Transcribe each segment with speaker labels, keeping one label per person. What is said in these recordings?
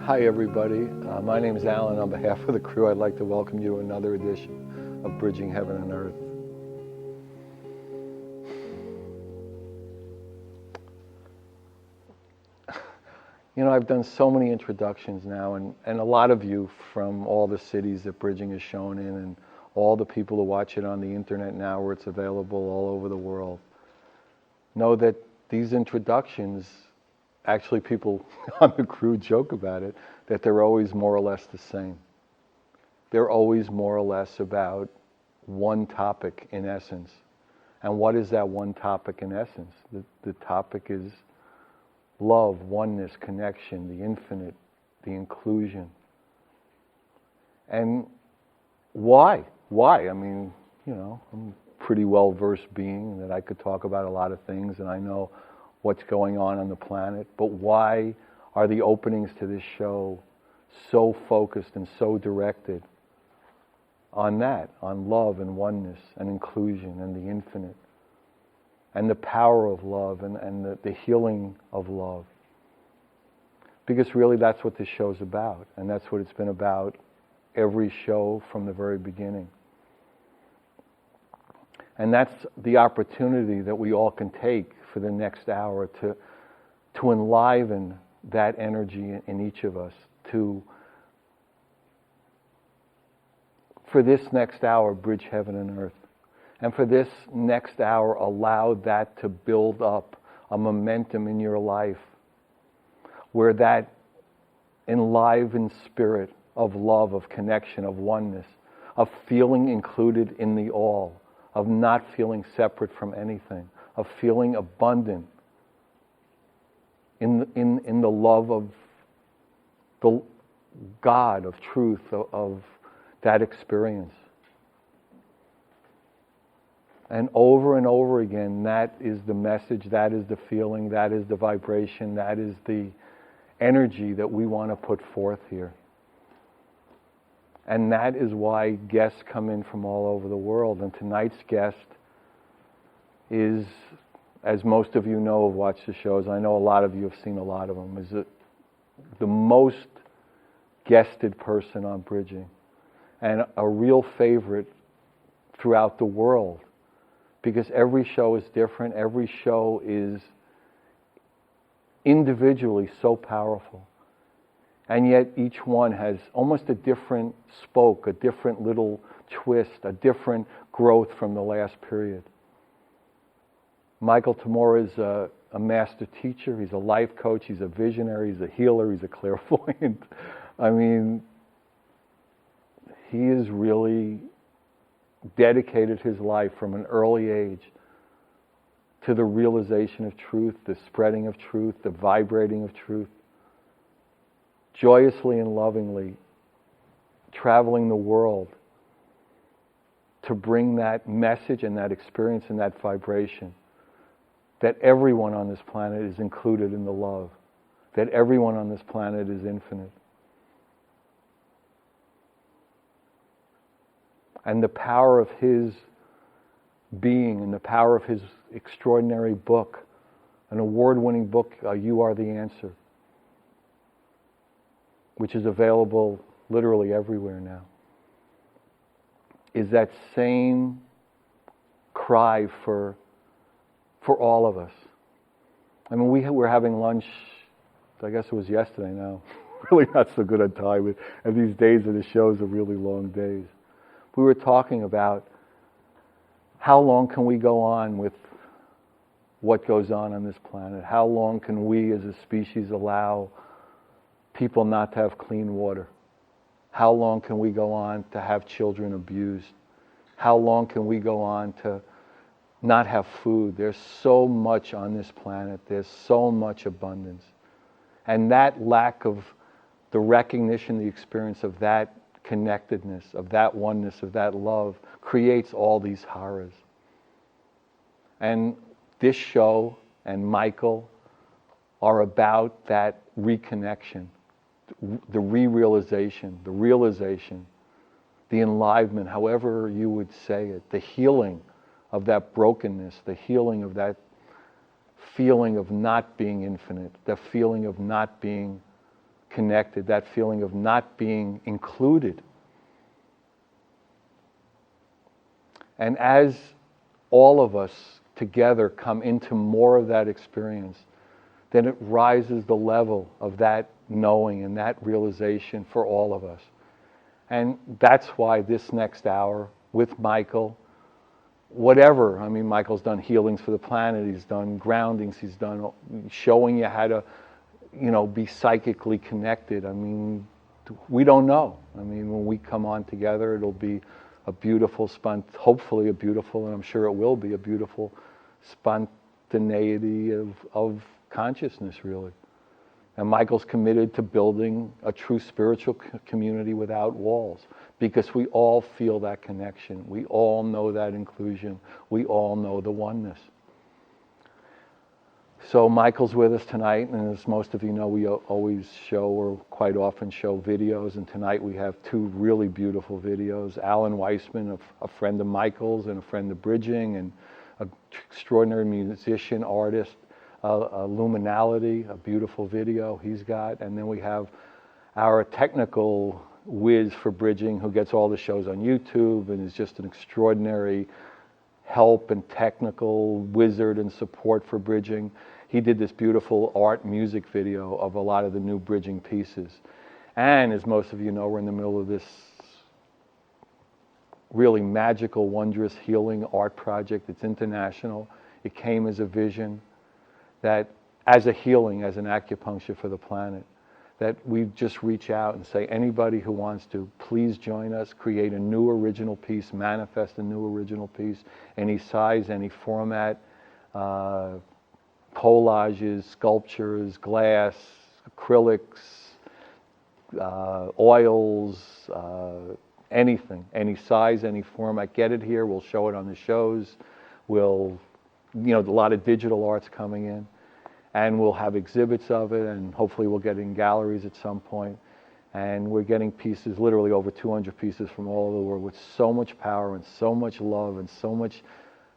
Speaker 1: Hi everybody, my name is Alan. On behalf of the crew, I'd like to welcome you to another edition of Bridging Heaven and Earth. You know, I've done so many introductions now, and a lot of you from all the cities that Bridging is shown in, and all the people who watch it on the internet now where it's available all over the world, know that these introductions, actually people on the crew joke about it, that they're always more or less the same. They're always more or less about one topic in essence. And what is that one topic in essence? The topic is love, oneness, connection, the infinite, the inclusion. And why? Why? I mean, you know, I'm a pretty well-versed being that I could talk about a lot of things, and I know what's going on the planet, but why are the openings to this show so focused and so directed on that, on love and oneness and inclusion and the infinite and the power of love and the healing of love? Because really that's what this show's about, and that's what it's been about every show from the very beginning. And that's the opportunity that we all can take for the next hour to enliven that energy in each of us, for this next hour, bridge heaven and earth. And for this next hour, allow that to build up a momentum in your life where that enlivened spirit of love, of connection, of oneness, of feeling included in the all, of not feeling separate from anything, of feeling abundant in the love of the God, of truth, of that experience. And over again, that is the message, that is the feeling, that is the vibration, that is the energy that we want to put forth here. And that is why guests come in from all over the world. And tonight's guest is, as most of you know who've watched the shows, I know a lot of you have seen a lot of them, is the most guested person on Bridging. And a real favorite throughout the world. Because every show is different, every show is individually so powerful. And yet each one has almost a different spoke, a different little twist, a different growth from the last period. Michael Tamura is a master teacher. He's a life coach. He's a visionary. He's a healer. He's a clairvoyant. I mean, he has really dedicated his life from an early age to the realization of truth, the spreading of truth, the vibrating of truth, joyously and lovingly traveling the world to bring that message and that experience and that vibration, that everyone on this planet is included in the love, that everyone on this planet is infinite. And the power of his being and the power of his extraordinary book, an award-winning book, You Are the Answer, which is available literally everywhere now, is that same cry for all of us. I mean, we were having lunch, I guess it was yesterday now, really not so good on time, and these days of the shows are really long days. We were talking about how long can we go on with what goes on this planet? How long can we as a species allow people not to have clean water? How long can we go on to have children abused? How long can we go on to not have food? There's so much on this planet. There's so much abundance. And that lack of the recognition, the experience of that connectedness, of that oneness, of that love, creates all these horrors. And this show and Michael are about that reconnection, the re-realization, the realization, the enlivenment, however you would say it, the healing of that brokenness, the healing of that feeling of not being infinite, the feeling of not being connected, that feeling of not being included. And as all of us together come into more of that experience, then it rises the level of that knowing and that realization for all of us. And that's why this next hour with Michael, whatever, I mean, Michael's done healings for the planet, he's done groundings, he's done showing you how to, be psychically connected. I mean, we don't know. I mean, when we come on together, it'll be a beautiful, hopefully a beautiful, and I'm sure it will be a beautiful spontaneity of consciousness, really. And Michael's committed to building a true spiritual community without walls, because we all feel that connection. We all know that inclusion. We all know the oneness. So Michael's with us tonight, and as most of you know, we always show, or quite often show, videos, and tonight we have two really beautiful videos. Alan Weisman, a friend of Michael's and a friend of Bridging, and an extraordinary musician, artist, Luminality, a beautiful video he's got. And then we have our technical whiz for Bridging, who gets all the shows on YouTube and is just an extraordinary help and technical wizard and support for Bridging. He did this beautiful art music video of a lot of the new Bridging pieces. And as most of you know, we're in the middle of this really magical, wondrous healing art project. It's international. It came as a vision that as a healing, as an acupuncture for the planet, that we just reach out and say, anybody who wants to, please join us, create a new original piece, manifest a new original piece, any size, any format, collages, sculptures, glass, acrylics, oils, anything, any size, any format. Get it here, we'll show it on the shows. We'll, a lot of digital art's coming in. And we'll have exhibits of it, and hopefully we'll get it in galleries at some point. And we're getting pieces, literally over 200 pieces from all over the world, with so much power and so much love and so much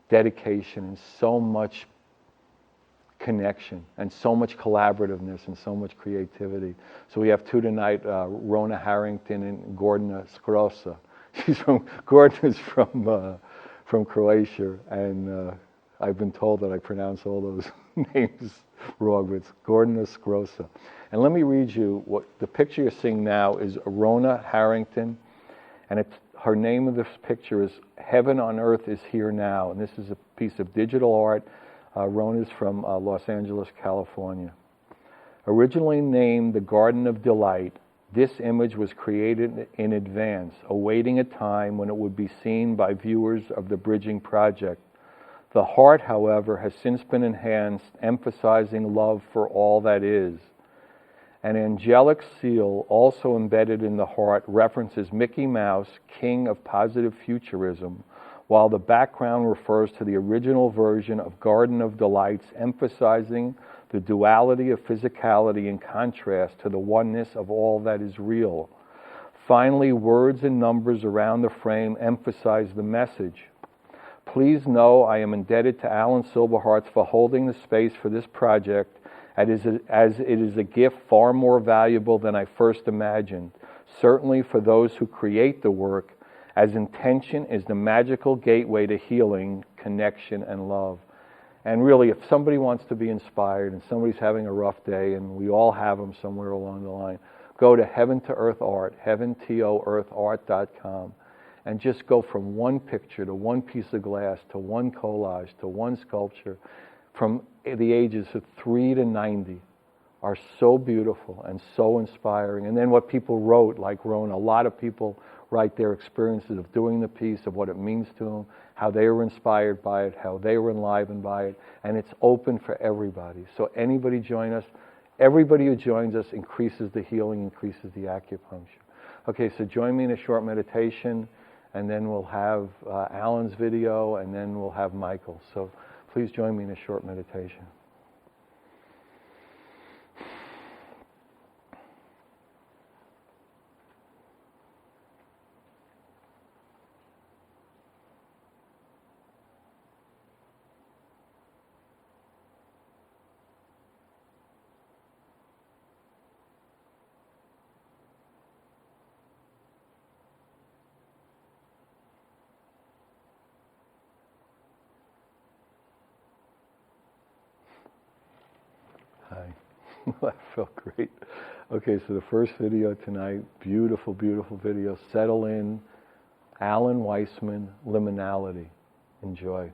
Speaker 1: dedication and so much connection and so much collaborativeness and so much creativity. So we have two tonight, Rona Harrington and Gordana Skrosa. Gordon is from Croatia, and I've been told that I pronounce all those names wrong, but it's Gordana Skrosa. And let me read you what the picture you're seeing now is Rona Harrington, and it's her name of this picture is Heaven on Earth is Here Now. And this is a piece of digital art. Rhona's from Los Angeles, California. Originally named the Garden of Delight, this image was created in advance, awaiting a time when it would be seen by viewers of the Bridging Project. The heart, however, has since been enhanced, emphasizing love for all that is. An angelic seal, also embedded in the heart, references Mickey Mouse, king of positive futurism, while the background refers to the original version of Garden of Delights, emphasizing the duality of physicality in contrast to the oneness of all that is real. Finally, words and numbers around the frame emphasize the message. Please know I am indebted to Alan Silberhartz for holding the space for this project, as it is a gift far more valuable than I first imagined, certainly for those who create the work, as intention is the magical gateway to healing, connection, and love. And really, if somebody wants to be inspired and somebody's having a rough day, and we all have them somewhere along the line, go to Heaven to Earth Art, heaventoearthart.com, and just go from one picture to one piece of glass to one collage to one sculpture from the ages of 3 to 90 are so beautiful and so inspiring. And then what people wrote, like Rona, a lot of people write their experiences of doing the piece, of what it means to them, how they were inspired by it, how they were enlivened by it, and it's open for everybody. So anybody join us. Everybody who joins us increases the healing, increases the acupuncture. Okay, so join me in a short meditation, and then we'll have Alan's video, and then we'll have Michael. So please join me in a short meditation. Hi. That felt great. Okay, so the first video tonight, beautiful, beautiful video. Settle in. Alan Weisman, Liminality. Enjoy.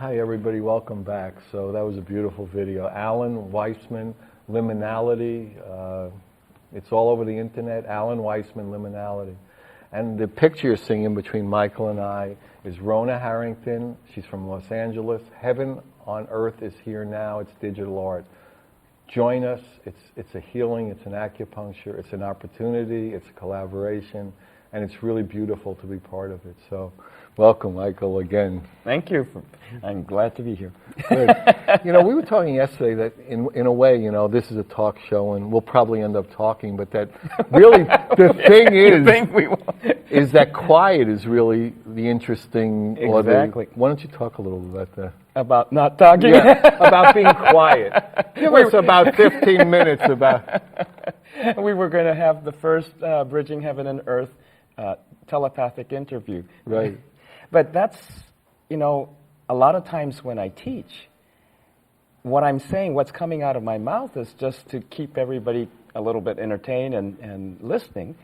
Speaker 1: Hi everybody, welcome back. So that was a beautiful video. Alan Weisman, Liminality. It's all over the internet. Alan Weisman, Liminality. And the picture you're seeing in between Michael and I is Rona Harrington. She's from Los Angeles. Heaven on Earth is here now. It's digital art. Join us. It's a healing. It's an acupuncture. It's an opportunity. It's a collaboration. And it's really beautiful to be part of it. So welcome, Michael, again.
Speaker 2: Thank you. I'm glad to be here.
Speaker 1: Good. You know, we were talking yesterday that in a way, you know, this is a talk show and we'll probably end up talking, but that really the thing is that quiet is really the interesting.
Speaker 2: Exactly.
Speaker 1: Why don't you talk a little about that?
Speaker 2: About not talking?
Speaker 1: Yeah, about being quiet. Give us about 15 minutes about.
Speaker 2: We were going to have the first Bridging Heaven and Earth telepathic interview.
Speaker 1: Right.
Speaker 2: But that's, you know, a lot of times when I teach, what I'm saying, what's coming out of my mouth is just to keep everybody a little bit entertained and listening.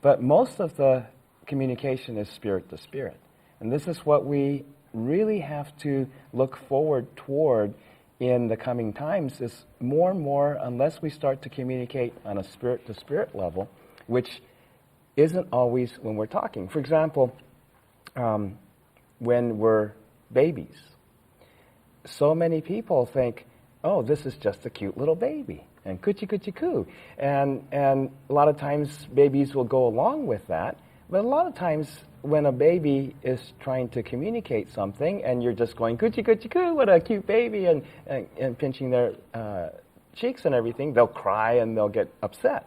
Speaker 2: But most of the communication is spirit to spirit. And this is what we really have to look forward toward in the coming times is more and more, unless we start to communicate on a spirit to spirit level, which isn't always when we're talking. For example, when we're babies, so many people think, oh, this is just a cute little baby, and coochie coochie coo. And a lot of times babies will go along with that, but a lot of times when a baby is trying to communicate something and you're just going coochie coochie coo, what a cute baby, and pinching their cheeks and everything, they'll cry and they'll get upset.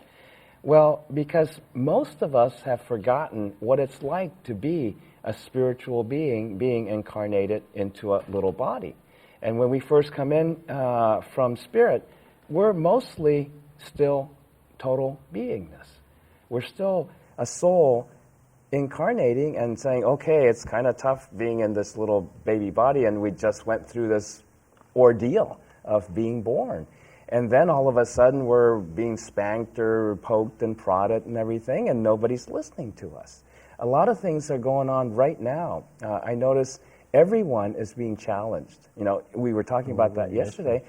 Speaker 2: Well, because most of us have forgotten what it's like to be a spiritual being incarnated into a little body. And when we first come in from spirit, we're mostly still total beingness. We're still a soul incarnating and saying, okay, it's kind of tough being in this little baby body, and we just went through this ordeal of being born. And then all of a sudden we're being spanked or poked and prodded and everything, and nobody's listening to us. A lot of things are going on right now. I notice everyone is being challenged. You know, we were talking about that yesterday.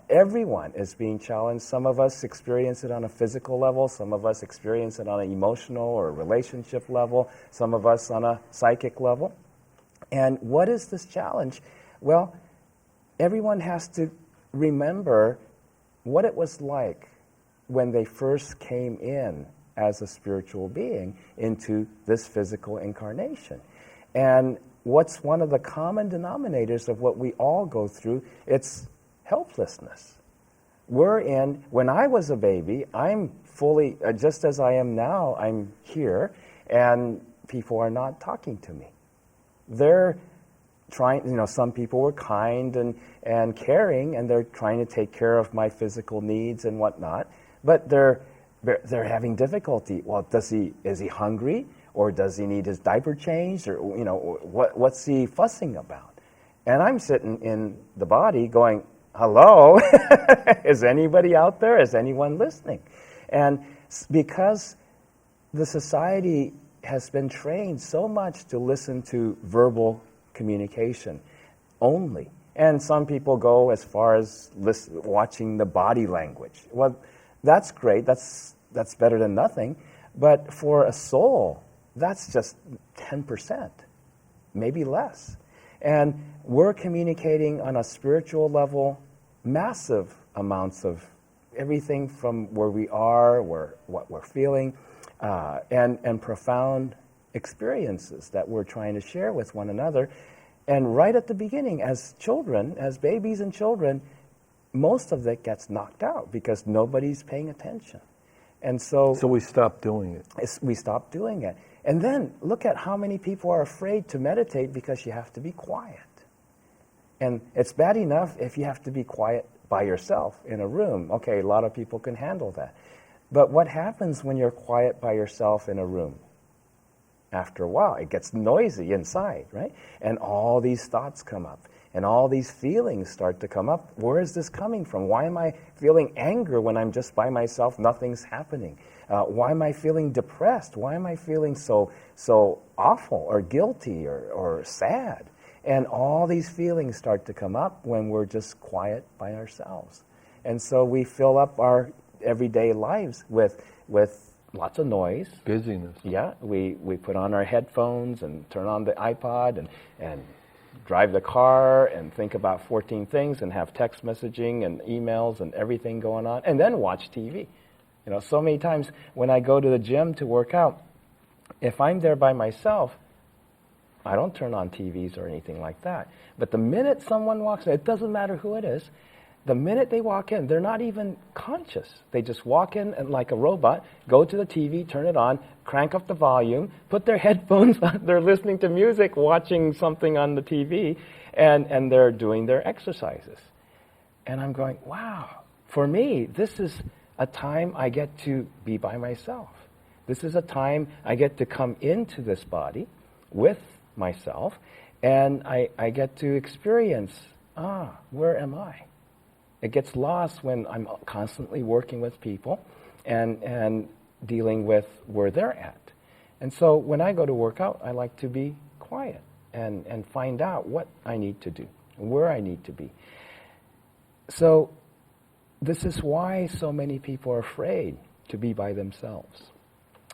Speaker 2: Everyone is being challenged. Some of us experience it on a physical level. Some of us experience it on an emotional or relationship level. Some of us on a psychic level. And what is this challenge? Well, everyone has to remember what it was like when they first came in as a spiritual being into this physical incarnation. And what's one of the common denominators of what we all go through? It's helplessness. When I was a baby, I'm fully, just as I am now, I'm here, and people are not talking to me. They're trying, you know, some people were kind and caring, and they're trying to take care of my physical needs and whatnot, but they're having difficulty. Well, is he hungry, or does he need his diaper changed, or, you know, what's he fussing about? And I'm sitting in the body going, hello, is anybody out there? Is anyone listening? And because the society has been trained so much to listen to verbal communication only, and some people go as far as watching the body language. Well, that's great. That's better than nothing. But for a soul, that's just 10%, maybe less. And we're communicating on a spiritual level massive amounts of everything from where we are, what we're feeling, and profound experiences that we're trying to share with one another. And right at the beginning, as children, as babies and children, most of it gets knocked out because nobody's paying attention. And so
Speaker 1: we stop doing it.
Speaker 2: We stop doing it. And then look at how many people are afraid to meditate because you have to be quiet. And it's bad enough if you have to be quiet by yourself in a room. Okay, a lot of people can handle that. But what happens when you're quiet by yourself in a room? After a while, it gets noisy inside, right? And all these thoughts come up, and all these feelings start to come up. Where is this coming from? Why am I feeling anger when I'm just by myself, nothing's happening? Why am I feeling depressed? Why am I feeling so awful or guilty or sad? And all these feelings start to come up when we're just quiet by ourselves. And so we fill up our everyday lives with lots of noise.
Speaker 1: Busyness.
Speaker 2: Yeah, we put on our headphones and turn on the iPod and drive the car and think about 14 things and have text messaging and emails and everything going on, and then watch TV. You know, so many times when I go to the gym to work out, if I'm there by myself, I don't turn on TVs or anything like that. But the minute someone walks in, it doesn't matter who it is, the minute they walk in, they're not even conscious. They just walk in and like a robot, go to the TV, turn it on, crank up the volume, put their headphones on, they're listening to music, watching something on the TV, and they're doing their exercises. And I'm going, wow, for me, this is a time I get to be by myself. This is a time I get to come into this body with myself, and I get to experience, where am I? It gets lost when I'm constantly working with people and dealing with where they're at. And so when I go to work out, I like to be quiet and find out what I need to do, where I need to be. So this is why so many people are afraid to be by themselves,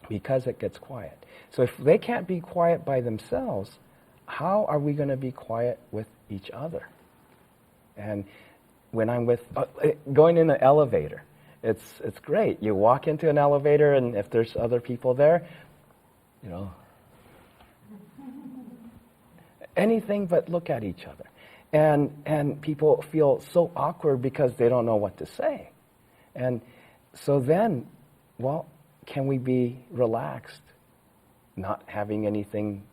Speaker 2: because it gets quiet. So if they can't be quiet by themselves, how are we going to be quiet with each other? And when I'm going in an elevator, it's great. You walk into an elevator, and if there's other people there, you know, anything but look at each other. And people feel so awkward because they don't know what to say. And so then, well, can we be relaxed, not having anything,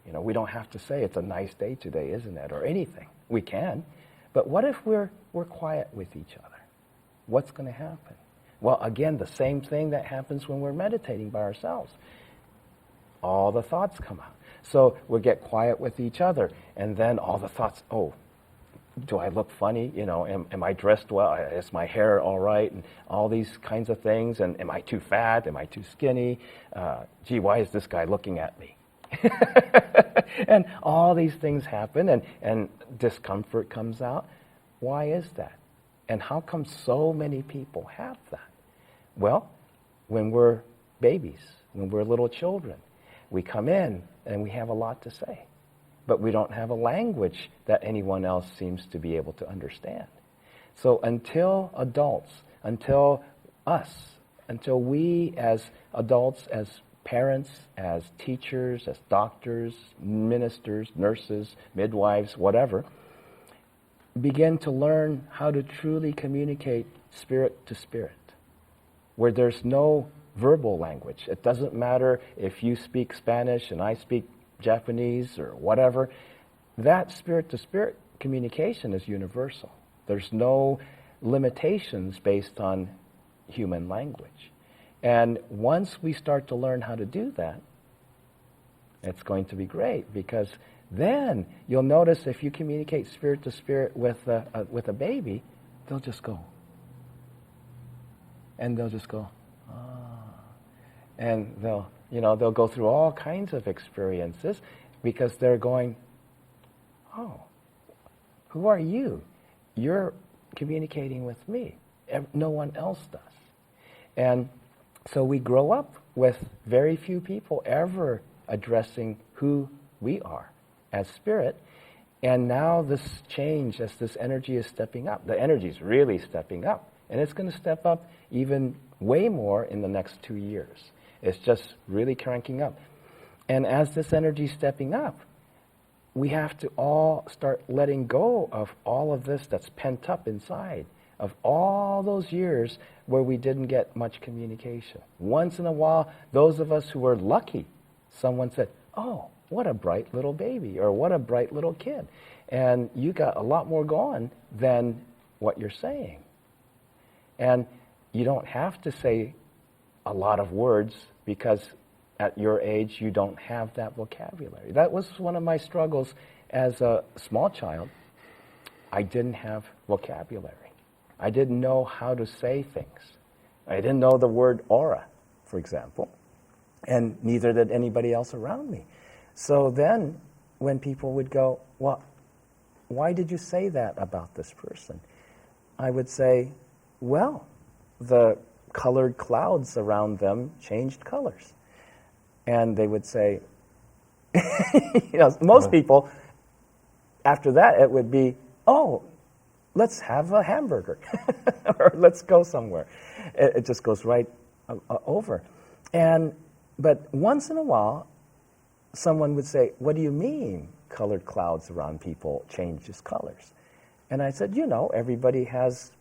Speaker 2: you know, we don't have to say it's a nice day today, isn't it, or anything. We can. But what if we're quiet with each other? What's going to happen? Well, again, the same thing that happens when we're meditating by ourselves. All the thoughts come out. So we get quiet with each other, and then all the thoughts, oh, do I look funny? You know, am I dressed well? Is my hair all right? And all these kinds of things. And am I too fat? Am I too skinny? Gee, why is this guy looking at me? And all these things happen, and discomfort comes out. Why is that? And how come so many people have that? Well, when we're babies, when we're little children, we come in and we have a lot to say. But we don't have a language that anyone else seems to be able to understand. So until adults, until we as adults, as parents, as teachers, as doctors, ministers, nurses, midwives, whatever, begin to learn how to truly communicate spirit to spirit, where there's no verbal language. It doesn't matter if you speak Spanish and I speak Japanese or whatever. That spirit-to-spirit communication is universal. There's no limitations based on human language. And once we start to learn how to do that, it's going to be great, because then you'll notice if you communicate spirit-to-spirit with a baby, they'll just go. And they'll just go, and they'll go through all kinds of experiences because they're going, oh, who are you? You're communicating with me. No one else does. And so we grow up with very few people ever addressing who we are as spirit. And now this change, as this energy is stepping up, the energy is really stepping up. And it's going to step up even way more in the next 2 years. It's just really cranking up. And as this energy is stepping up, we have to all start letting go of all of this that's pent up inside, of all those years where we didn't get much communication. Once in a while, those of us who were lucky, someone said, oh, what a bright little baby, or what a bright little kid. And you got a lot more going than what you're saying. And you don't have to say a lot of words, because at your age you don't have that vocabulary. That was one of my struggles as a small child. I didn't have vocabulary. I didn't know how to say things. I didn't know the word aura, for example, and neither did anybody else around me. So then when people would go, well, why did you say that about this person? I would say, well, the colored clouds around them changed colors. And they would say, most people, after that, it would be, oh, let's have a hamburger, or let's go somewhere. It just goes right over. But once in a while, someone would say, what do you mean colored clouds around people changes colors? And I said, everybody has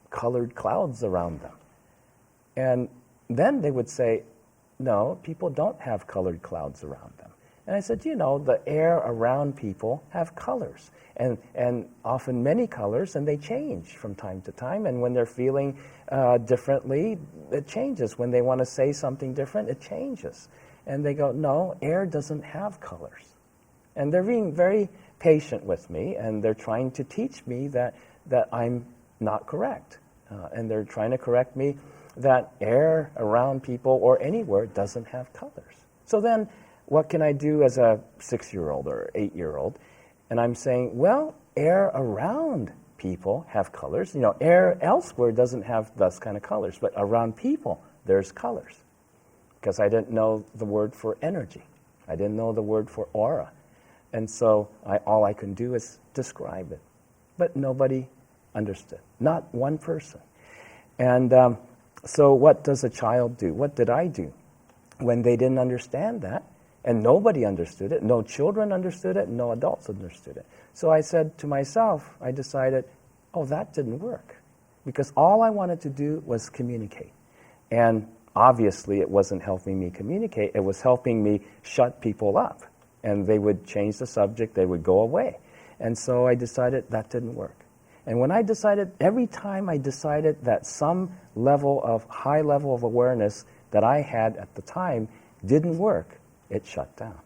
Speaker 2: colored clouds around them. And then they would say, no, people don't have colored clouds around them. And I said, the air around people have colors, and often many colors, and they change from time to time. And when they're feeling differently, it changes. When they want to say something different, it changes. And they go, no, air doesn't have colors. And they're being very patient with me, and they're trying to teach me that I'm not correct. And they're trying to correct me that air around people or anywhere doesn't have colors. So then, what can I do as a 6-year-old or 8-year-old? And I'm saying, well, air around people have colors. Air elsewhere doesn't have those kind of colors, but around people, there's colors. Because I didn't know the word for energy. I didn't know the word for aura. And so all I can do is describe it. But nobody understood. Not one person. And so what does a child do? What did I do? When they didn't understand that, and nobody understood it, no children understood it, no adults understood it. So I said to myself, I decided, oh, that didn't work. Because all I wanted to do was communicate. And obviously it wasn't helping me communicate, it was helping me shut people up. And they would change the subject, they would go away. And so I decided that didn't work. And when I decided, every time I decided that some high level of awareness that I had at the time didn't work, it shut down.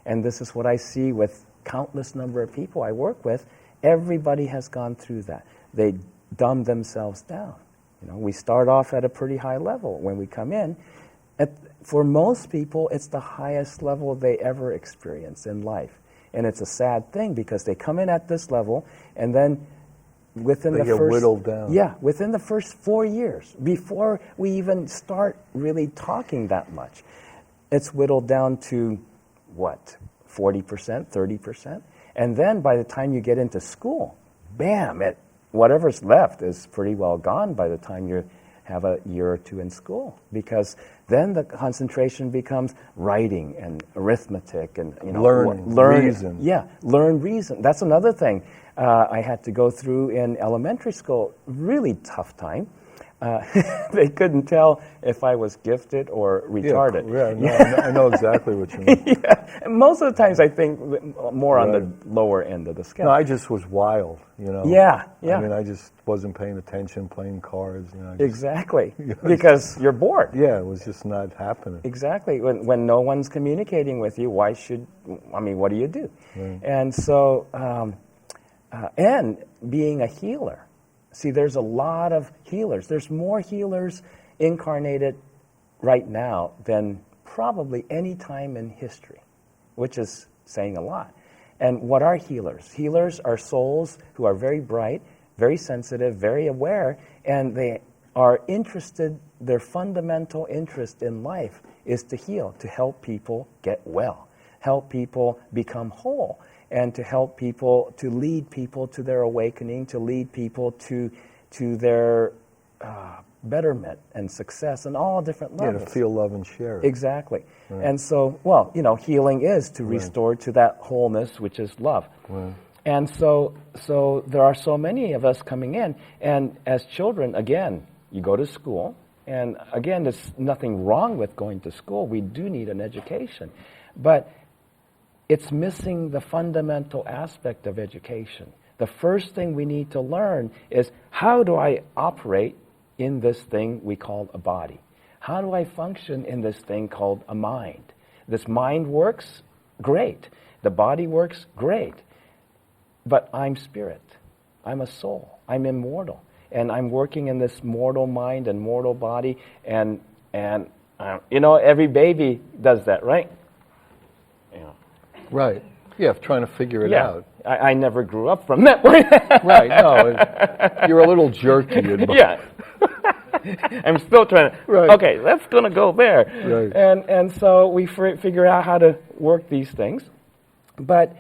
Speaker 2: And this is what I see with countless number of people I work with. Everybody has gone through that. They dumb themselves down. We start off at a pretty high level when we come in. For most people, it's the highest level they ever experience in life. And it's a sad thing because they come in at this level, and then within
Speaker 1: they get whittled down.
Speaker 2: Yeah, within the first 4 years, before we even start really talking that much, it's whittled down to, 40%, 30%? And then by the time you get into school, bam, whatever's left is pretty well gone by the time you have a year or two in school. Because then the concentration becomes writing and arithmetic and
Speaker 1: learning reason.
Speaker 2: Yeah, learn reason. That's another thing I had to go through in elementary school. Really tough time. They couldn't tell if I was gifted or retarded.
Speaker 1: I know exactly what you mean.
Speaker 2: Yeah. Most of the times I think more on the lower end of the scale.
Speaker 1: No, I just was wild,
Speaker 2: Yeah.
Speaker 1: I mean, I just wasn't paying attention, playing cards.
Speaker 2: Exactly. Because you're bored.
Speaker 1: Yeah, it was just not happening.
Speaker 2: Exactly. When no one's communicating with you, what do you do?
Speaker 1: Right.
Speaker 2: And so, and being a healer. See, there's a lot of healers. There's more healers incarnated right now than probably any time in history, which is saying a lot. And what are healers? Healers are souls who are very bright, very sensitive, very aware, and they are interested, their fundamental interest in life is to heal, to help people get well, help people become whole, and to help people, to lead people to their awakening, to lead people to their betterment and success and all different levels.
Speaker 1: Yeah, to feel love and share it.
Speaker 2: Exactly.
Speaker 1: Right.
Speaker 2: And so, healing is to restore to that wholeness, which is love.
Speaker 1: Right.
Speaker 2: And so there are so many of us coming in, and as children, again, you go to school, and again, there's nothing wrong with going to school. We do need an education. But it's missing the fundamental aspect of education. The first thing we need to learn is, how do I operate in this thing we call a body? How do I function in this thing called a mind? This mind works, great. The body works, great. But I'm spirit. I'm a soul. I'm immortal. And I'm working in this mortal mind and mortal body. And every baby does that, right? Yeah.
Speaker 1: Right. Yeah, trying to figure it
Speaker 2: Yeah.
Speaker 1: out.
Speaker 2: I never grew up from that way.
Speaker 1: Right, no, you're a little jerky.
Speaker 2: Yeah. I'm still trying to,
Speaker 1: Right.
Speaker 2: okay, that's going to go there.
Speaker 1: Right.
Speaker 2: And so we figure out how to work these things. But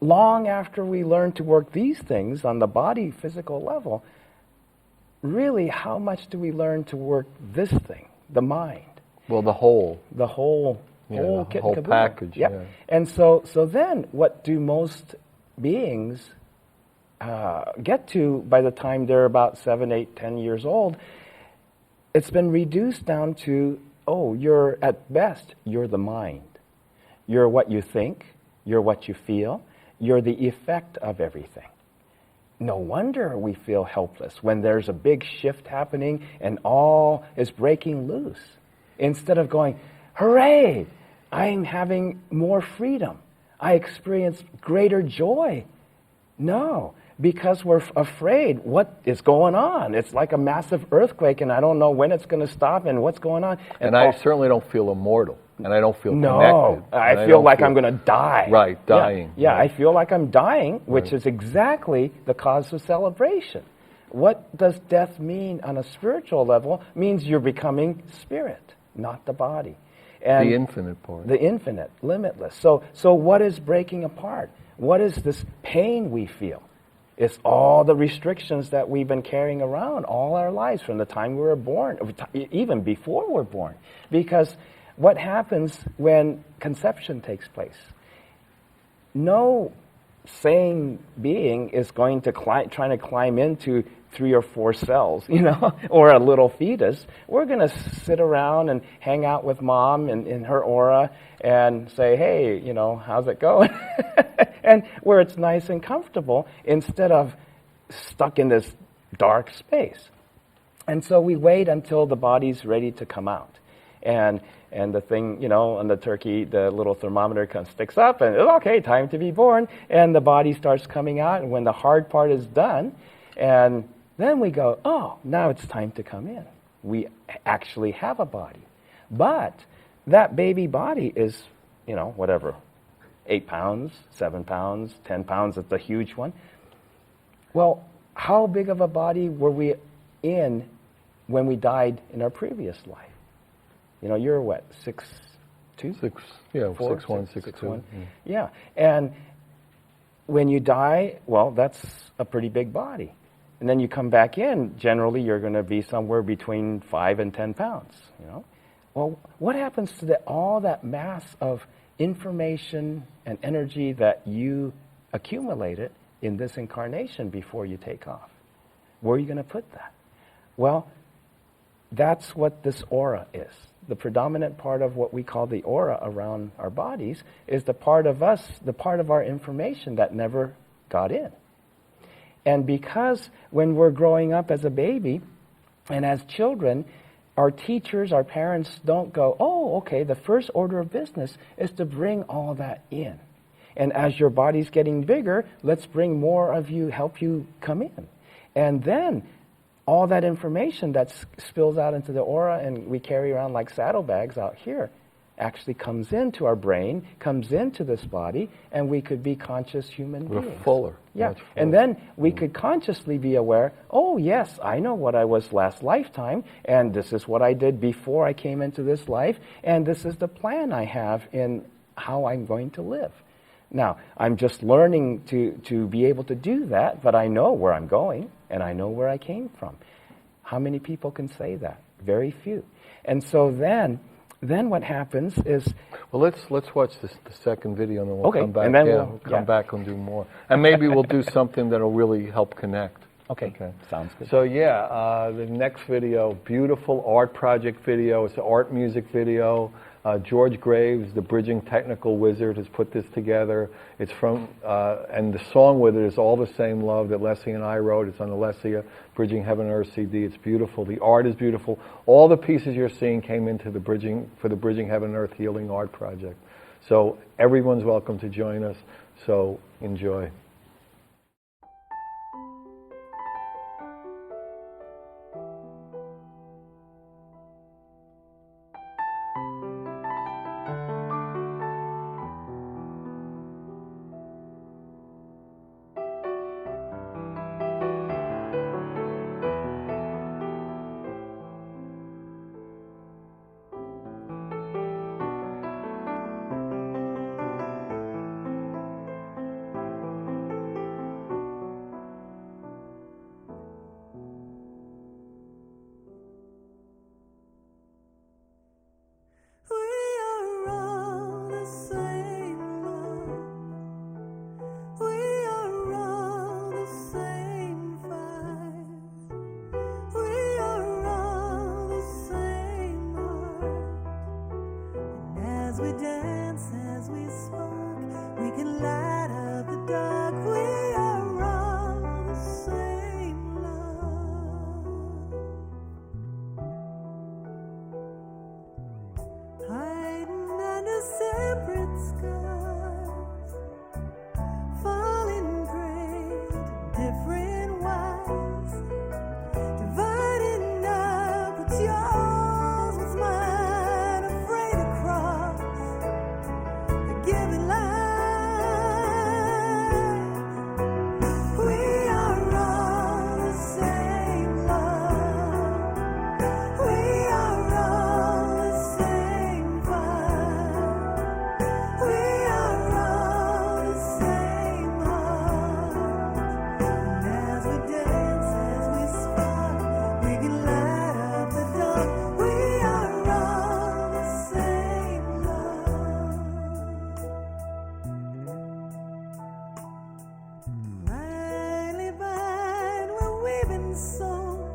Speaker 2: long after we learn to work these things on the body physical level, really how much do we learn to work this thing, the mind?
Speaker 1: Well, the whole.
Speaker 2: The whole
Speaker 1: The
Speaker 2: kit
Speaker 1: whole
Speaker 2: and caboodle.
Speaker 1: package,
Speaker 2: Yep.
Speaker 1: yeah.
Speaker 2: And so then what do most beings get to by the time they're about 7, 8, 10 years old? It's been reduced down to, oh, you're at best, you're the mind. You're what you think, you're what you feel, you're the effect of everything. No wonder we feel helpless when there's a big shift happening and all is breaking loose. Instead of going, hooray, I'm having more freedom. I experience greater joy. No, because we're afraid. What is going on? It's like a massive earthquake, and I don't know when it's going to stop and what's going on.
Speaker 1: And I certainly don't feel immortal, and I don't feel
Speaker 2: no,
Speaker 1: connected.
Speaker 2: I feel like I'm going to die.
Speaker 1: Right, dying.
Speaker 2: Yeah,
Speaker 1: right.
Speaker 2: I feel like I'm dying, which
Speaker 1: Right.
Speaker 2: is exactly the cause of celebration. What does death mean on a spiritual level? It means you're becoming spirit, not the body. And
Speaker 1: The infinite part.
Speaker 2: the infinite, limitless. So what is breaking apart? What is this pain we feel? It's all the restrictions that we've been carrying around all our lives from the time we were born, even before we're born. Because what happens when conception takes place? No sane being is going to trying to climb into 3 or 4 cells, or a little fetus. We're going to sit around and hang out with mom in her aura and say, hey, how's it going? And where it's nice and comfortable instead of stuck in this dark space. And so we wait until the body's ready to come out. And the thing, on the turkey, the little thermometer sticks up and, okay, time to be born. And the body starts coming out. And when the hard part is done, and then we go, oh, now it's time to come in. We actually have a body. But that baby body is, whatever, 8 pounds, 7 pounds, 10 pounds, it's a huge one. Well, how big of a body were we in when we died in our previous life? You're what, 6'2"?
Speaker 1: 6'1", 6'2".
Speaker 2: Yeah, and when you die, well, that's a pretty big body. And then you come back in, generally you're going to be somewhere between 5 and 10 pounds, Well, what happens to all that mass of information and energy that you accumulated in this incarnation before you take off? Where are you going to put that? Well, that's what this aura is. The predominant part of what we call the aura around our bodies is the part of us, the part of our information that never got in. And because when we're growing up as a baby and as children, our teachers, our parents don't go, oh, okay, the first order of business is to bring all that in. And as your body's getting bigger, let's bring more of you, help you come in. And then all that information that spills out into the aura and we carry around like saddlebags out here actually comes into our brain, comes into this body, and we could be conscious human beings.
Speaker 1: We're fuller.
Speaker 2: Yeah,
Speaker 1: Much fuller.
Speaker 2: and then we could consciously be aware, oh yes, I know what I was last lifetime, and this is what I did before I came into this life, and this is the plan I have in how I'm going to live. Now, I'm just learning to be able to do that, but I know where I'm going, and I know where I came from. How many people can say that? Very few. And so then what happens is...
Speaker 1: Well, let's watch the second video, and then we'll
Speaker 2: okay,
Speaker 1: come back.
Speaker 2: And then
Speaker 1: we'll come back and do more. And maybe we'll do something that'll really help connect.
Speaker 2: Okay, sounds good.
Speaker 1: So the next video, beautiful art project video. It's an art music video. George Graves, the Bridging Technical Wizard, has put this together. It's from, and the song with it is All the Same Love that Leslie and I wrote. It's on the Leslie Bridging Heaven and Earth CD. It's beautiful. The art is beautiful. All the pieces you're seeing came into the Bridging Heaven and Earth Healing Art Project. So everyone's welcome to join us. So enjoy.
Speaker 3: As we dance, as we spark, we can light up the dark. We are all the same love. Hiding under separate skies, falling prey to different wise, dividing up what's yours, what's mine, afraid to cross the given line. We are all the same love. We are all the same fire. We are all the same heart. And as we dance, as we spark, we can light up the dark. We are all the same love. Rightly bind where we've been sold.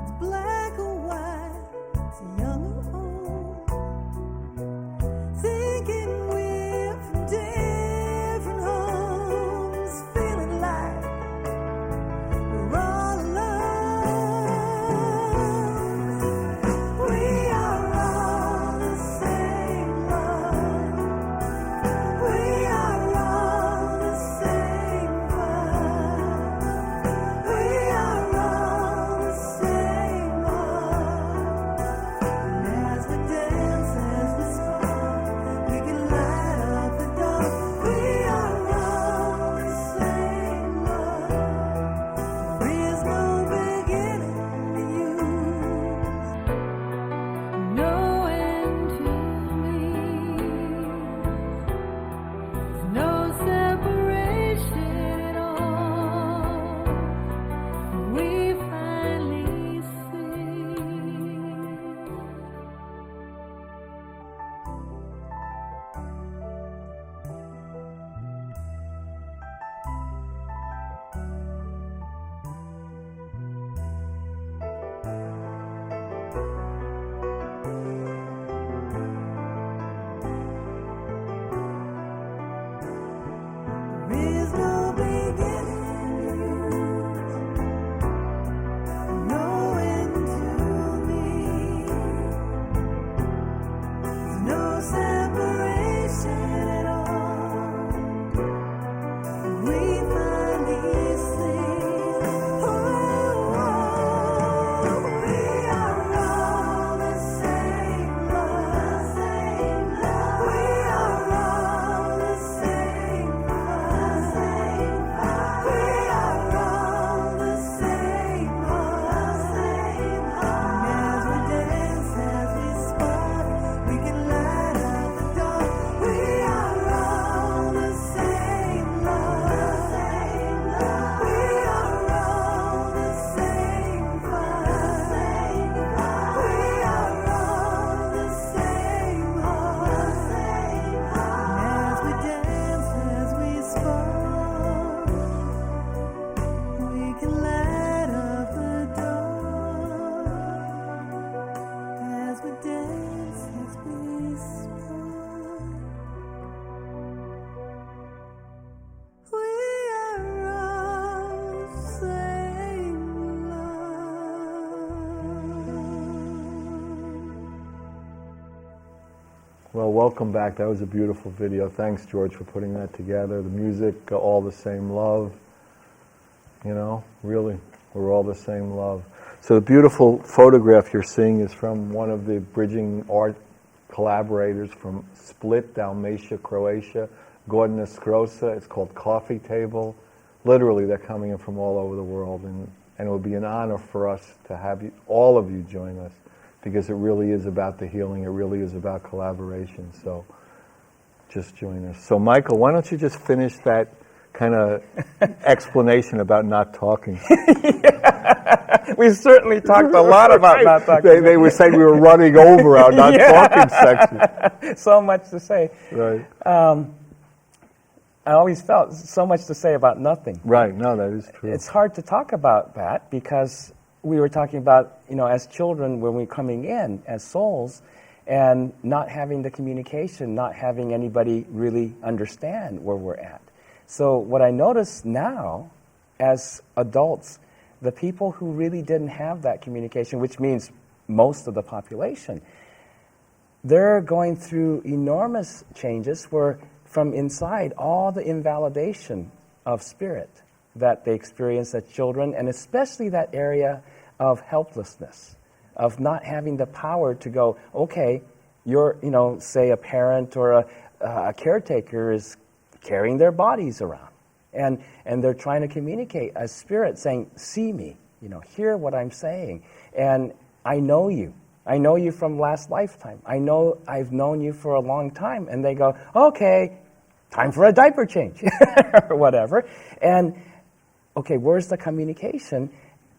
Speaker 3: It's black or white, it's young or old. Thinking we're from different homes, feeling like we're all alone. We are all the same love. We are all the same fire. We are all the same heart. And as we dance, as we spark, we can light up the dark. We are all the same love. There is no beginning to you, no end to me. There's no separation at all. We finally see. There is no beginning to you, no end to me. There's no separation at all. We finally see. We are all the same love. We are all the same love. We are all the same heart. And as we dance, as we spark, we can light up the dark. We are all the same love. We are all the same fire. We are all the same heart. And as we dance, as we spark, we can light up the dark. As we dance, as we spark, we are all the same love.
Speaker 1: Well, welcome back. That was a beautiful video. Thanks, George, for putting that together. The music, all the same love. You know, really, we're all the same love. So the beautiful photograph you're seeing is from one of the bridging art collaborators from Split, Dalmatia, Croatia, Gordana Skrosa. It's called Coffee Table. Literally, they're coming in from all over the world, and it would be an honor for us to have you, all of you join us, because it really is about the healing. It really is about collaboration. So just join us. So Michael, why don't you just finish that kind of explanation about not talking?
Speaker 2: We certainly talked a lot about not talking.
Speaker 1: They were saying we were running over our not talking section.
Speaker 2: So much to say.
Speaker 1: Right.
Speaker 2: I always felt so much to say about nothing.
Speaker 1: Right. No, that is true.
Speaker 2: It's hard to talk about that because we were talking about, as children when we're coming in as souls, and not having the communication, not having anybody really understand where we're at. So what I notice now, as adults, the people who really didn't have that communication, which means most of the population, they're going through enormous changes where from inside, all the invalidation of spirit that they experience as children, and especially that area of helplessness, of not having the power to go, okay, you're, say a parent or a caretaker is carrying their bodies around. And they're trying to communicate as spirit, saying, see me, hear what I'm saying. And I know you. I know you from last lifetime. I've known you for a long time. And they go, okay, time for a diaper change, or whatever. And, okay, where's the communication?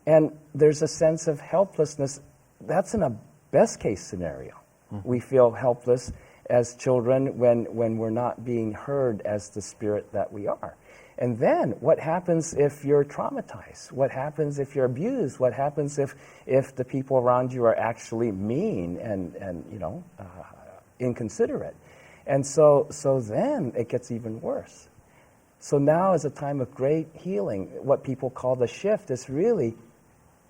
Speaker 2: And there's a sense of helplessness. That's in a best case scenario. Mm-hmm. We feel helpless as children when we're not being heard as the spirit that we are. And then what happens if you're traumatized? What happens if you're abused? What happens if the people around you are actually mean and inconsiderate? And so then it gets even worse. So now is a time of great healing. What people call the shift is really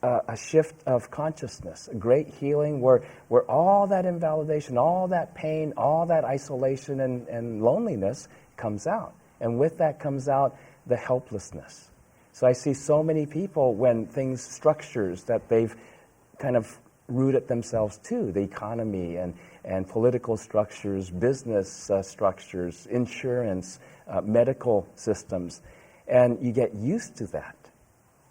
Speaker 2: a shift of consciousness, a great healing where all that invalidation, all that pain, all that isolation and loneliness comes out. And with that comes out the helplessness. So I see so many people when structures that they've kind of rooted themselves to, the economy and political structures, business structures, insurance, medical systems, and you get used to that.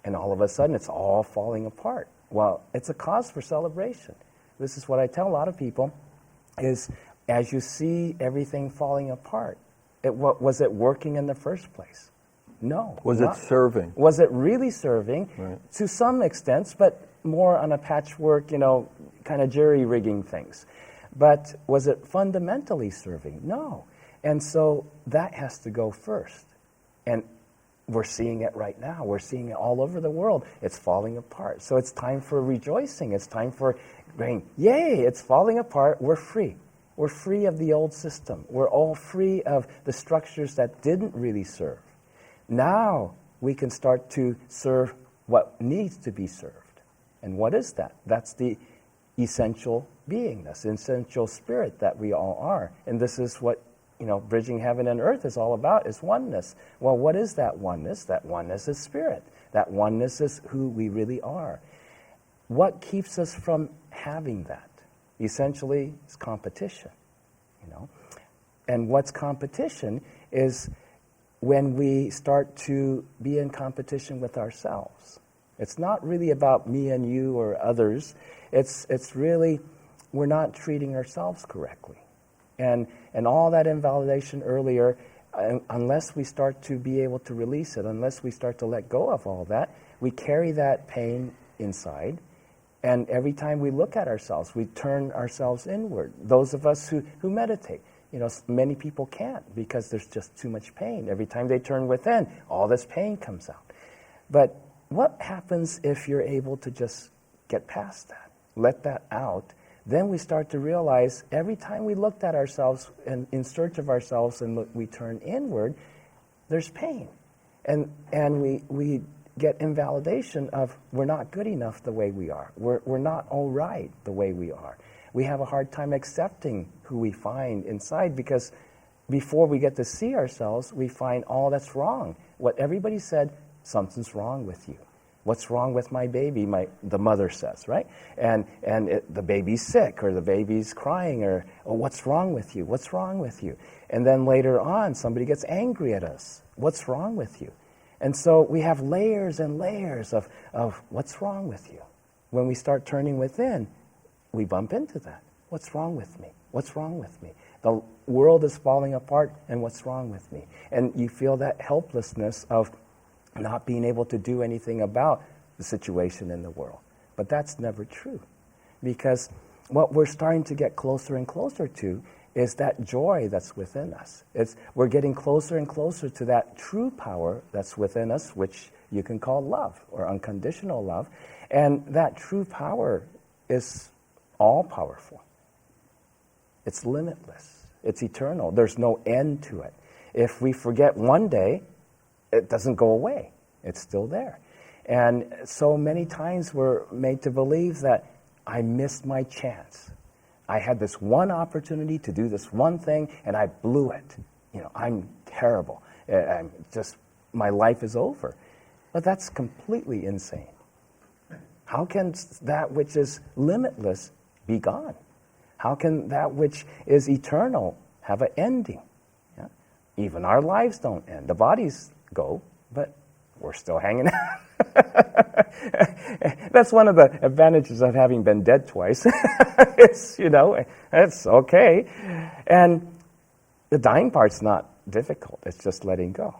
Speaker 2: And all of a sudden, it's all falling apart. Well, it's a cause for celebration. This is what I tell a lot of people, is as you see everything falling apart, was it working in the first place? No.
Speaker 1: Was it serving?
Speaker 2: Was it really serving?
Speaker 1: Right.
Speaker 2: To some extent, but more on a patchwork, kind of jerry-rigging things. But was it fundamentally serving? No. And so that has to go first. And we're seeing it right now. We're seeing it all over the world. It's falling apart. So it's time for rejoicing. It's time for going, yay, it's falling apart. We're free. We're free of the old system. We're all free of the structures that didn't really serve. Now we can start to serve what needs to be served. And what is that? That's the essential beingness, essential spirit that we all are. And this is what bridging heaven and earth is all about, is oneness. Well, what is that oneness? That oneness is spirit. That oneness is who we really are. What keeps us from having that? Essentially, it's competition. And what's competition is when we start to be in competition with ourselves. It's not really about me and you or others. It's really, we're not treating ourselves correctly. And all that invalidation earlier, unless we start to be able to release it, unless we start to let go of all that, we carry that pain inside. And every time we look at ourselves, we turn ourselves inward. Those of us who meditate, many people can't because there's just too much pain. Every time they turn within, all this pain comes out. But what happens if you're able to just get past that, let that out? Then we start to realize every time we looked at ourselves and in search of ourselves and we turn inward, there's pain. And we get invalidation of we're not good enough the way we are. We're not all right the way we are. We have a hard time accepting who we find inside because before we get to see ourselves, we find all that's wrong. What everybody said, something's wrong with you. What's wrong with my baby? The mother says, right? And the baby's sick, or the baby's crying, or what's wrong with you? What's wrong with you? And then later on, somebody gets angry at us. What's wrong with you? And so we have layers and layers of what's wrong with you. When we start turning within, we bump into that. What's wrong with me? What's wrong with me? The world is falling apart, and what's wrong with me? And you feel that helplessness of not being able to do anything about the situation in the world. But that's never true. Because what we're starting to get closer and closer to is that joy that's within us. We're getting closer and closer to that true power that's within us, which you can call love or unconditional love. And that true power is all-powerful. It's limitless. It's eternal. There's no end to it. If we forget one day, it doesn't go away. It's still there. And so many times we're made to believe that I missed my chance. I had this one opportunity to do this one thing, and I blew it. I'm terrible. My life is over. But that's completely insane. How can that which is limitless be gone? How can that which is eternal have an ending? Yeah? Even our lives don't end. The bodies go, but we're still hanging out. That's one of the advantages of having been dead twice. It's okay. And the dying part's not difficult. It's just letting go.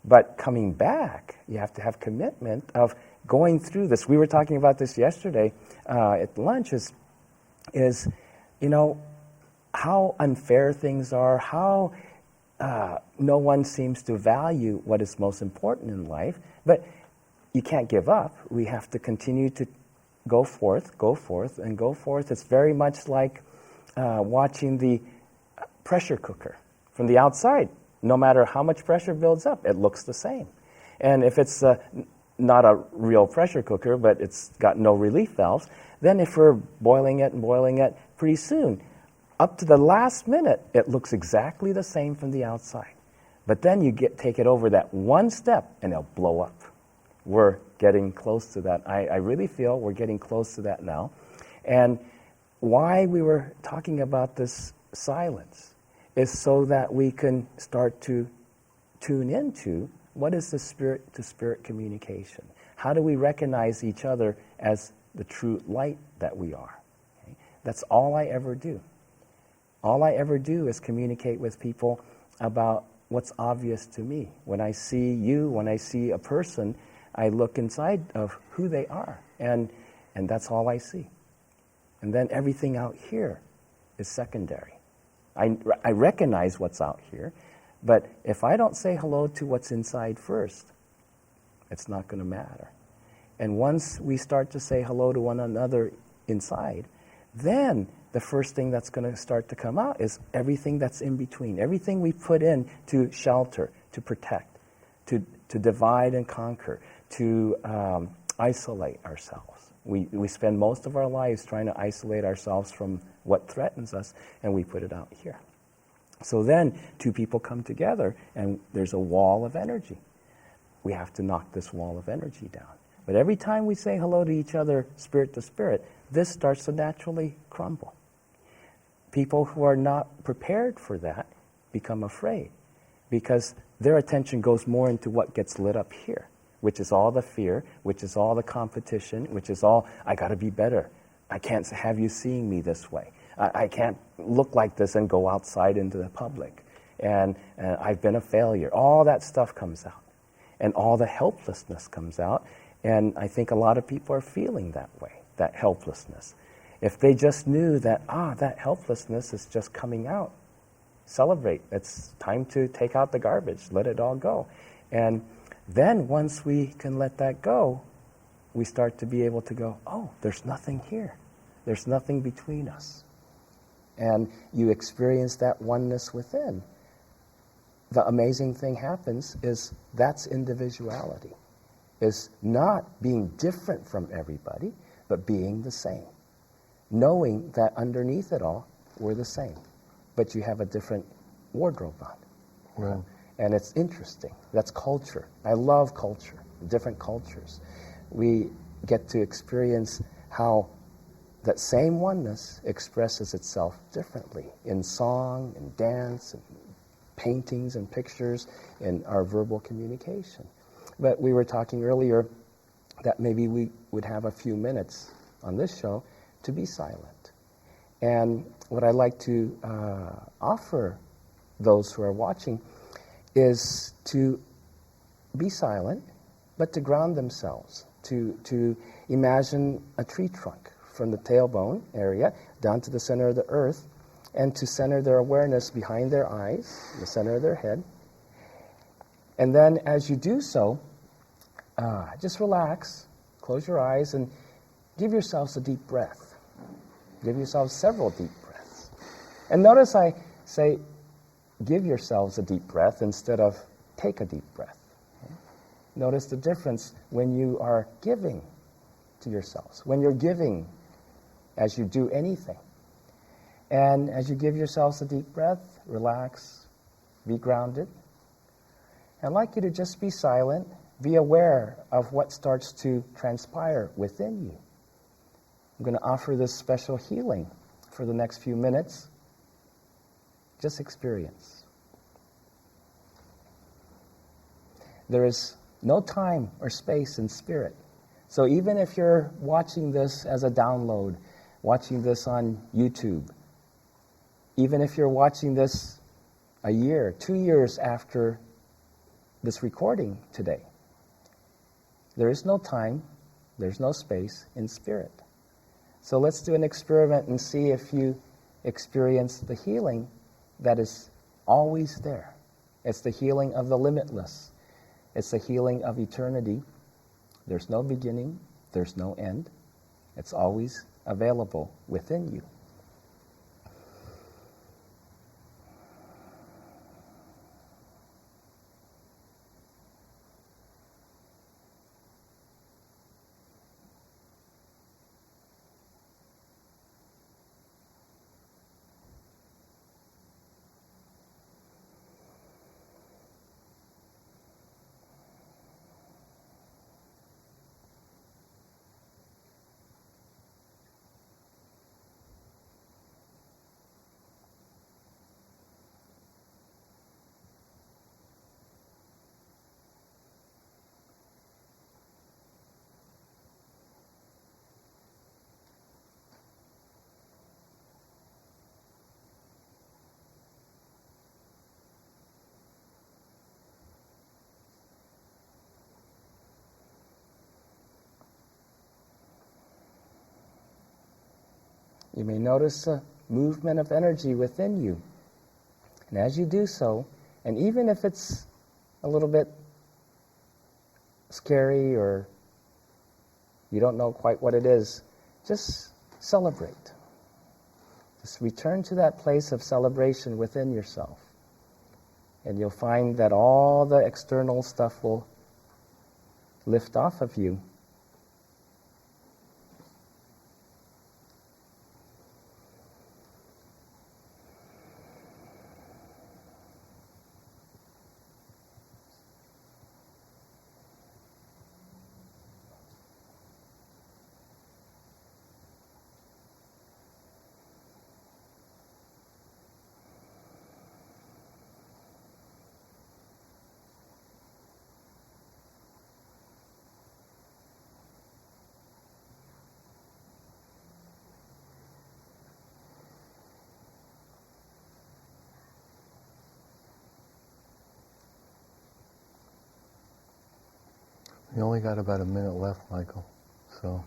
Speaker 2: But coming back, you have to have commitment of going through this. We were talking about this yesterday at lunch is how unfair things are, how no one seems to value what is most important in life. But you can't give up. We have to continue to go forth, and go forth. It's very much like watching the pressure cooker from the outside. No matter how much pressure builds up, it looks the same. And if it's not a real pressure cooker, but it's got no relief valves, then if we're boiling it, pretty soon, up to the last minute, it looks exactly the same from the outside. But then you take it over that one step, and it'll blow up. We're getting close to that. I really feel we're getting close to that now. And why we were talking about this silence is so that we can start to tune into what is the spirit-to-spirit communication. How do we recognize each other as the true light that we are? Okay? That's all I ever do. All I ever do is communicate with people about what's obvious to me. When I see you, when I see a person, I look inside of who they are, and that's all I see. And then everything out here is secondary. I recognize what's out here, but if I don't say hello to what's inside first, it's not going to matter. And once we start to say hello to one another inside, then the first thing that's going to start to come out is everything that's in between, everything we put in to shelter, to protect, to divide and conquer, to isolate ourselves. We spend most of our lives trying to isolate ourselves from what threatens us, and we put it out here. So then two people come together, and there's a wall of energy. We have to knock this wall of energy down. But every time we say hello to each other, spirit to spirit, this starts to naturally crumble. People who are not prepared for that become afraid, because their attention goes more into what gets lit up here, which is all the fear, which is all the competition, which is all, I got to be better. I can't have you seeing me this way. I can't look like this and go outside into the public. And I've been a failure. All that stuff comes out. And all the helplessness comes out. And I think a lot of people are feeling that way, that helplessness. If they just knew that, that helplessness is just coming out, celebrate. It's time to take out the garbage. Let it all go. And then once we can let that go, we start to be able to go, there's nothing here. There's nothing between us. And you experience that oneness within. The amazing thing happens is that's individuality. Is not being different from everybody, but being the same. Knowing that underneath it all, we're the same. But you have a different wardrobe on.
Speaker 1: Right.
Speaker 2: And it's interesting. That's culture. I love culture, different cultures. We get to experience how that same oneness expresses itself differently in song, in dance, in paintings and pictures, in our verbal communication. But we were talking earlier that maybe we would have a few minutes on this show to be silent. And what I'd like to offer those who are watching is to be silent, but to ground themselves, to imagine a tree trunk from the tailbone area down to the center of the earth, and to center their awareness behind their eyes, the center of their head. And then as you do so, just relax, close your eyes, and give yourselves a deep breath. Give yourselves several deep breaths. And notice I say, give yourselves a deep breath instead of take a deep breath. Notice the difference when you are giving to yourselves, when you're giving as you do anything. And as you give yourselves a deep breath, relax, be grounded. I'd like you to just be silent, be aware of what starts to transpire within you. I'm going to offer this special healing for the next few minutes. Just experience. There is no time or space in spirit. So even if you're watching this as a download, watching this on YouTube, even if you're watching this a year, 2 years after this recording today, there is no time, there's no space in spirit. So let's do an experiment and see if you experience the healing that is always there. It's the healing of the limitless. It's the healing of eternity. There's no beginning, there's no end. It's always available within you. You may notice a movement of energy within you. And as you do so, and even if it's a little bit scary or you don't know quite what it is, just celebrate. Just return to that place of celebration within yourself. And you'll find that all the external stuff will lift off of you.
Speaker 1: We only got about a minute left, Michael. So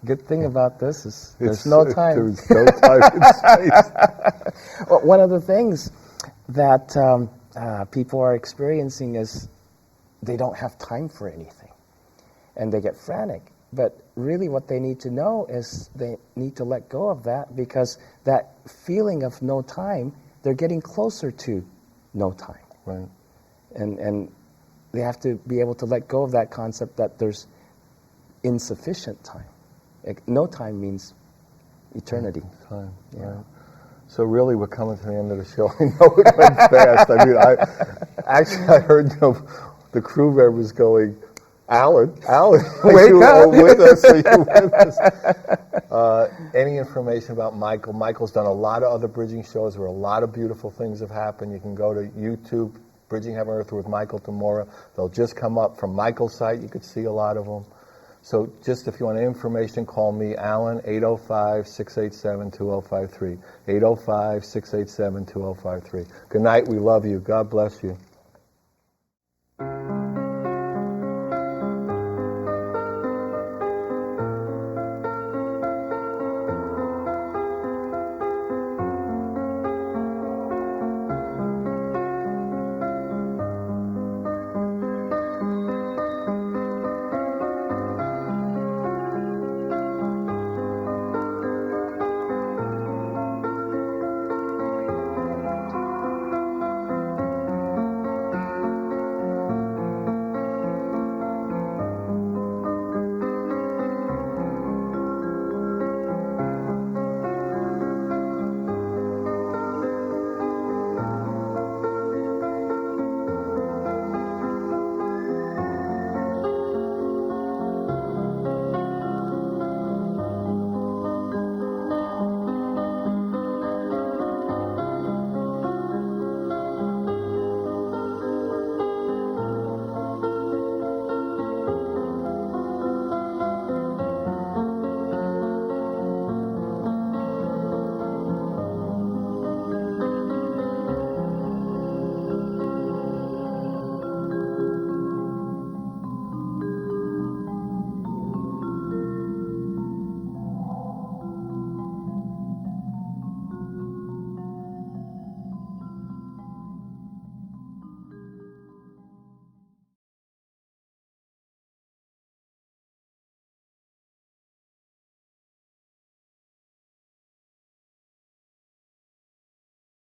Speaker 2: Good thing about this is there's no time.
Speaker 1: There's no time and space.
Speaker 2: Well, one of the things that people are experiencing is they don't have time for anything, and they get frantic. But really what they need to know is they need to let go of that, because that feeling of no time, they're getting closer to no time.
Speaker 1: Right.
Speaker 2: And they have to be able to let go of that concept that there's insufficient time. No time means eternity.
Speaker 1: Time,
Speaker 2: Yeah.
Speaker 1: right. So really, we're coming to the end of the show. I know it went fast. I mean, I heard the crew members going, Alan,
Speaker 2: Wake
Speaker 1: you
Speaker 2: up.
Speaker 1: are with us. Are you with us? Any information about Michael? Michael's done a lot of other bridging shows where a lot of beautiful things have happened. You can go to YouTube, Bridging Heaven Earth with Michael Tamura. They'll just come up from Michael's site. You could see a lot of them. So just if you want information, call me, Alan, 805-687-2053. 805-687-2053. Good night. We love you. God bless you.